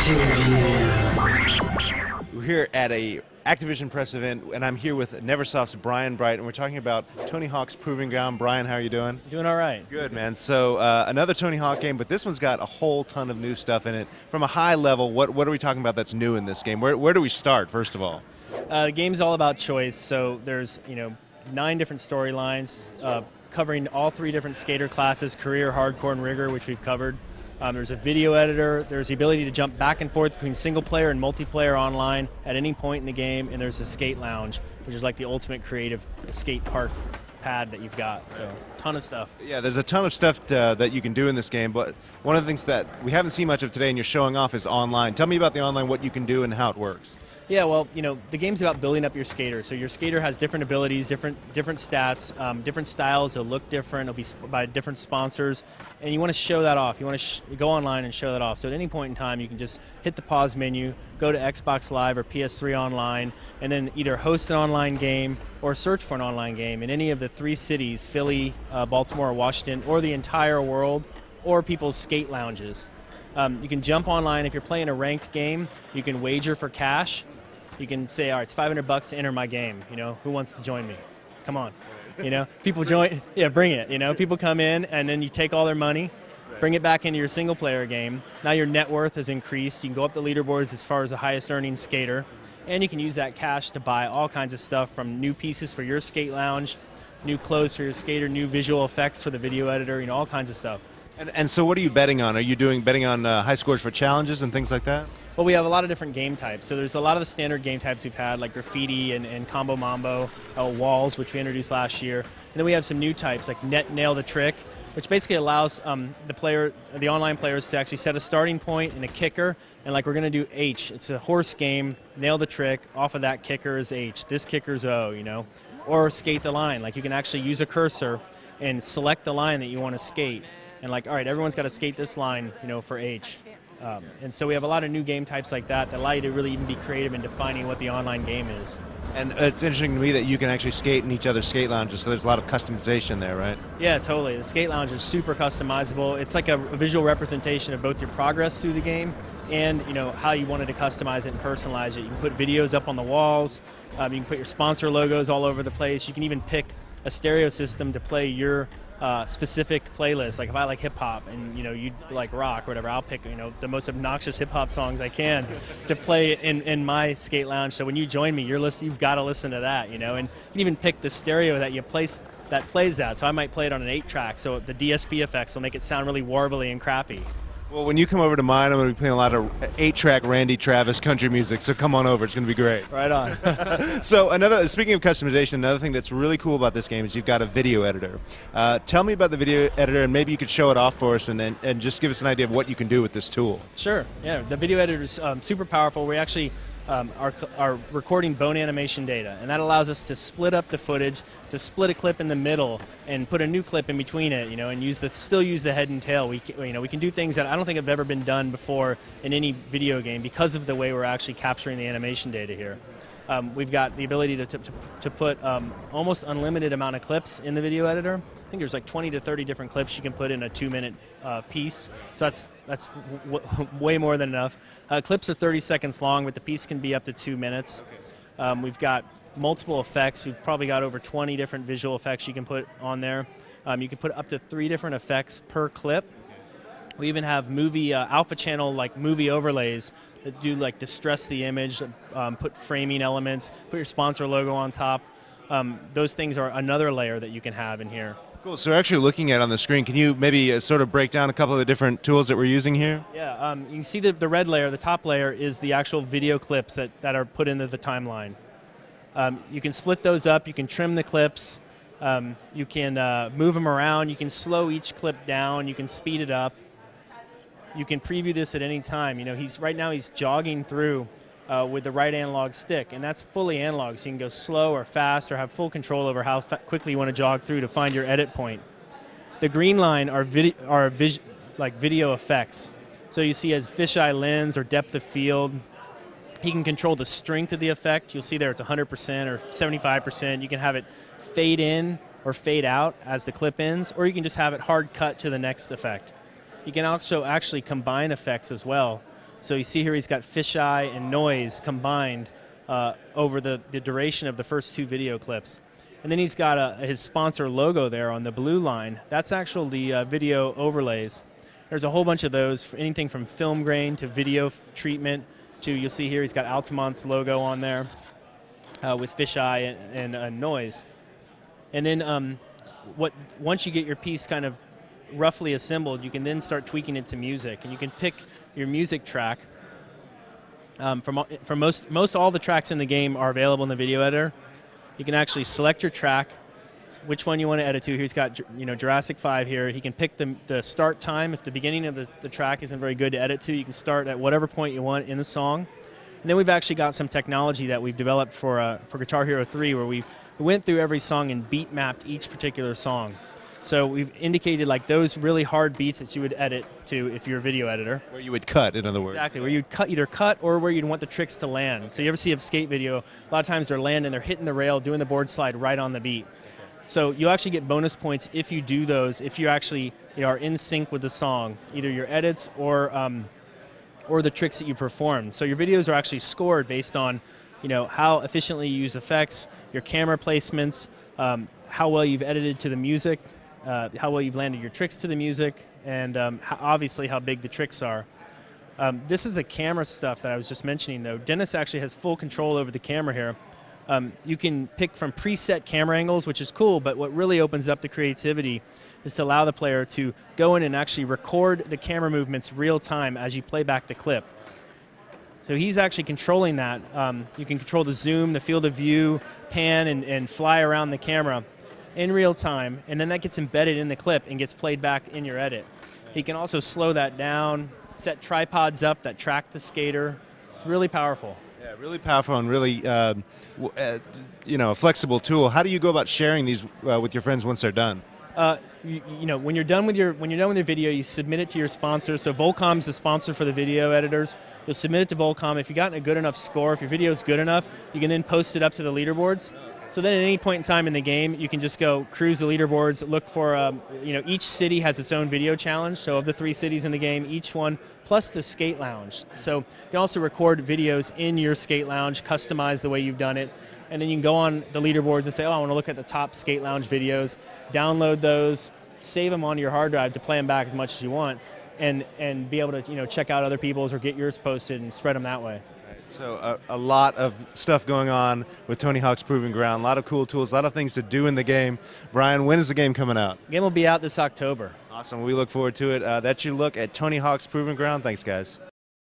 We're here at a Activision Press event, and I'm here with Neversoft's Brian Bright, and we're talking about Tony Hawk's Proving Ground. Brian, how are you doing? Doing all right. Good, man. So another Tony Hawk game, but this one's got a whole ton of new stuff in it. From a high level, what are we talking about that's new in this game? Where do we start, first of all? The game's all about choice, so there's 9 different storylines covering all 3 different skater classes: career, hardcore, and rigor, which we've covered. There's a video editor, there's the ability to jump back and forth between single player and multiplayer online at any point in the game, and there's a skate lounge, which is like the ultimate creative skate park pad that you've got. So, ton of stuff. Yeah, there's a ton of stuff that you can do in this game, but one of the things that we haven't seen much of today and you're showing off is online. Tell me about the online, what you can do and how it works. Yeah, well, the game's about building up your skater. So your skater has different abilities, different stats, different styles. It'll look different. It'll be by different sponsors, and you want to show that off. You want to go online and show that off. So at any point in time, you can just hit the pause menu, go to Xbox Live or PS3 Online, and then either host an online game or search for an online game in any of the 3 cities: Philly, Baltimore, or Washington, or the entire world, or people's skate lounges. You can jump online. If you're playing a ranked game, you can wager for cash. You can say, all right, it's $500 to enter my game. Who wants to join me? Come on. People join. Yeah, bring it. People come in, and then you take all their money, bring it back into your single player game. Now your net worth has increased. You can go up the leaderboards as far as the highest earning skater, and you can use that cash to buy all kinds of stuff, from new pieces for your skate lounge, new clothes for your skater, new visual effects for the video editor, all kinds of stuff. And so what are you betting on? Are you betting on high scores for challenges and things like that? Well, we have a lot of different game types. So there's a lot of the standard game types we've had, like graffiti and combo mambo, walls, which we introduced last year. And then we have some new types, like nail the trick, which basically allows the online players to actually set a starting point and a kicker. And like we're going to do H. It's a horse game. Nail the trick. Off of that kicker is H. This kicker's O. Or skate the line. Like you can actually use a cursor and select the line that you want to skate. And like, all right, everyone's got to skate this line, for H. And so we have a lot of new game types like that allow you to really even be creative in defining what the online game is. And it's interesting to me that you can actually skate in each other's skate lounges, so there's a lot of customization there, right? Yeah, totally. The skate lounge is super customizable. It's like a visual representation of both your progress through the game and how you wanted to customize it and personalize it. You can put videos up on the walls. You can put your sponsor logos all over the place. You can even pick a stereo system to play your specific playlist. Like if I like hip hop and you like rock or whatever, I'll pick the most obnoxious hip hop songs I can to play in my skate lounge. So when you join me, you've got to listen to that. And you can even pick the stereo that you plays that. So I might play it on an 8-track. So the DSP effects will make it sound really warbly and crappy. Well, when you come over to mine, I'm going to be playing a lot of 8-track Randy Travis country music, so come on over. It's going to be great. Right on. So speaking of customization, another thing that's really cool about this game is you've got a video editor. Tell me about the video editor, and maybe you could show it off for us and just give us an idea of what you can do with this tool. Sure. Yeah, the video editor is super powerful. We actually are recording bone animation data, and that allows us to split up the footage, to split a clip in the middle and put a new clip in between it, and still use the head and tail. We can do things that I don't think have ever been done before in any video game because of the way we're actually capturing the animation data here. We've got the ability to put almost unlimited amount of clips in the video editor. I think there's like 20 to 30 different clips you can put in a 2-minute piece. So that's way more than enough. Clips are 30 seconds long, but the piece can be up to 2 minutes. We've got multiple effects. We've probably got over 20 different visual effects you can put on there. You can put up to 3 different effects per clip. We even have movie alpha channel movie overlays that do distress the image, put framing elements, put your sponsor logo on top. Those things are another layer that you can have in here. Cool. So we're actually looking at it on the screen. Can you maybe sort of break down a couple of the different tools that we're using here? Yeah. You can see the red layer, the top layer, is the actual video clips that are put into the timeline. You can split those up. You can trim the clips. You can move them around. You can slow each clip down. You can speed it up. You can preview this at any time. Right now he's jogging through with the right analog stick, and that's fully analog, so you can go slow or fast or have full control over how quickly you want to jog through to find your edit point. The green line are video effects. So you see as fisheye lens or depth of field. He can control the strength of the effect. You'll see there it's 100% or 75%. You can have it fade in or fade out as the clip ends, or you can just have it hard cut to the next effect. You can also actually combine effects as well. So you see here he's got fisheye and noise combined over the duration of the first 2 video clips. And then he's got his sponsor logo there on the blue line. That's actually video overlays. There's a whole bunch of those, anything from film grain to video treatment to, you'll see here he's got Altamont's logo on there with fisheye and noise. And then once you get your piece kind of roughly assembled, you can then start tweaking it to music. And you can pick your music track. From most all the tracks in the game are available in the video editor. You can actually select your track, which one you want to edit to. He's got Jurassic 5 here. He can pick the start time. If the beginning of the track isn't very good to edit to, you can start at whatever point you want in the song. And then we've actually got some technology that we've developed for Guitar Hero 3 where we went through every song and beat mapped each particular song. So we've indicated like those really hard beats that you would edit to if you're a video editor. Where you would cut, in other words. Exactly, where you'd either cut or where you'd want the tricks to land. So you ever see a skate video, a lot of times they're landing, they're hitting the rail, doing the board slide right on the beat. So you actually get bonus points if you do those, if you actually are in sync with the song, either your edits or the tricks that you perform. So your videos are actually scored based on how efficiently you use effects, your camera placements, how well you've edited to the music, how well you've landed your tricks to the music, and obviously how big the tricks are. This is the camera stuff that I was just mentioning, though. Dennis actually has full control over the camera here. You can pick from preset camera angles, which is cool, but what really opens up the creativity is to allow the player to go in and actually record the camera movements real time as you play back the clip. So he's actually controlling that. You can control the zoom, the field of view, pan, and fly around the camera in real time, and then that gets embedded in the clip and gets played back in your edit. He can also slow that down, set tripods up that track the skater. It's really powerful. Yeah, really powerful and really a flexible tool. How do you go about sharing these with your friends once they're done? When you're done with your video, you submit it to your sponsor. So Volcom's the sponsor for the video editors. You'll submit it to Volcom. If you've gotten a good enough score, if your video is good enough, you can then post it up to the leaderboards. So then at any point in time in the game, you can just go cruise the leaderboards, look for, each city has its own video challenge. So of the 3 cities in the game, each one, plus the skate lounge. So you can also record videos in your skate lounge, customize the way you've done it. And then you can go on the leaderboards and say, oh, I want to look at the top skate lounge videos, download those, save them onto your hard drive to play them back as much as you want, and be able to check out other people's or get yours posted and spread them that way. So a lot of stuff going on with Tony Hawk's Proving Ground, a lot of cool tools, a lot of things to do in the game. Brian, when is the game coming out? The game will be out this October. Awesome. We look forward to it. That's your look at Tony Hawk's Proving Ground. Thanks, guys.